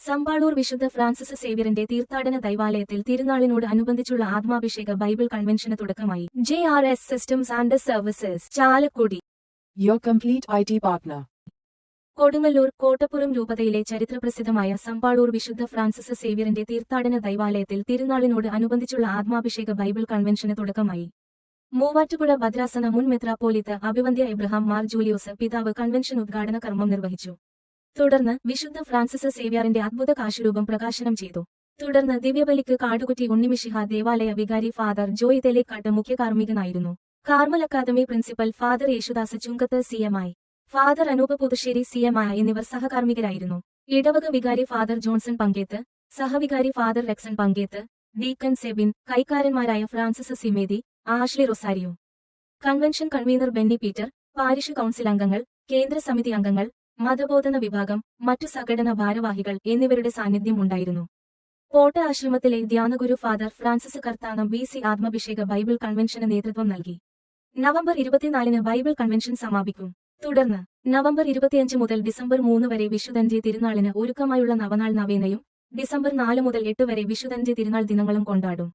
സമ്പാളൂർ വിശുദ്ധ ഫ്രാൻസിസ് സേവ്യറിന്റെ തീർത്ഥാടന ദൈവാലയത്തിൽ തിരുനാളിനോട് അനുബന്ധിച്ചുള്ള ആത്മാഭിഷേക ബൈബിൾ കൺവെൻഷന് തുടക്കമായി. JRS systems and services, Chalakudy. Your complete IT partner. Kodungallur Kottappuram രൂപതയിലെ ചരിത്രപ്രസിദ്ധമായ സമ്പാളൂർ വിശുദ്ധ ഫ്രാൻസിസ് സേവ്യറിന്റെ തീർത്ഥാടന ദൈവാലയത്തിൽ തിരുനാളിനോട് അനുബന്ധിച്ചുള്ള ആത്മാഭിഷേക ബൈബിൾ കൺവെൻഷന് തുടക്കമായി. മൂവാറ്റുപുഴ ഭദ്രാസന മുൻ മെത്രാപ്പോലീത്ത അഭിവന്ദ്യ എബ്രഹാം മാർ ജൂലിയോസ് പിതാവ് കൺവെൻഷൻ ഉദ്ഘാടന കർമ്മം നിർവഹിച്ചു. തുടർന്ന് വിശുദ്ധ ഫ്രാൻസിസ് സേവ്യറിന്റെ അദ്ഭുത കാശുരൂപം പ്രകാശനം ചെയ്തു. തുടർന്ന് ദിവ്യബലിക്ക് കാടുകുറ്റി ഉണ്ണിമിശിഹ ദേവാലയ വികാരി ഫാദർ ജോയ് തെലേക്കാട്ട് മുഖ്യ കാർമ്മികനായിരുന്നു. Carmel academy principal father Yesudas Chungath CMI, father Anoop Puthussery CMI എന്നിവർ സഹകാർമ്മികരായിരുന്നു. ഇടവക വികാരി ഫാദർ ജോൺസൺ പങ്കേത്ത്, സഹവികാരി ഫാദർ റെക്സൺ പങ്കേത്ത്, ഡീക്കൻ സെബിൻ, കൈക്കാരന്മാരായ Francis Simethi, Ashley Rosario. Convention convener Benny Peter, parish council അംഗങ്ങൾ, കേന്ദ്ര സമിതി അംഗങ്ങൾ, മതബോധന വിഭാഗം, മറ്റു സംഘടനാ ഭാരവാഹികൾ എന്നിവരുടെ സാന്നിധ്യം ഉണ്ടായിരുന്നു. പോട്ട ആശ്രമത്തിലെ ധ്യാനഗുരു ഫാദർ ഫ്രാൻസിസ് കർത്താനം BC ആത്മാഭിഷേക ബൈബിൾ കൺവെൻഷന് നേതൃത്വം നൽകി. നവംബർ 24-ന് ബൈബിൾ കൺവെൻഷൻ സമാപിക്കും. തുടർന്ന് നവംബർ 25 മുതൽ ഡിസംബർ 3 വരെ വിശുദ്ധന്റെ തിരുനാളിന് ഒരുക്കമായുള്ള നവനാൾ നവേനയും, ഡിസംബർ 4 മുതൽ 8 വരെ വിശുദ്ധന്റെ തിരുനാൾ ദിനങ്ങളും കൊണ്ടാടും.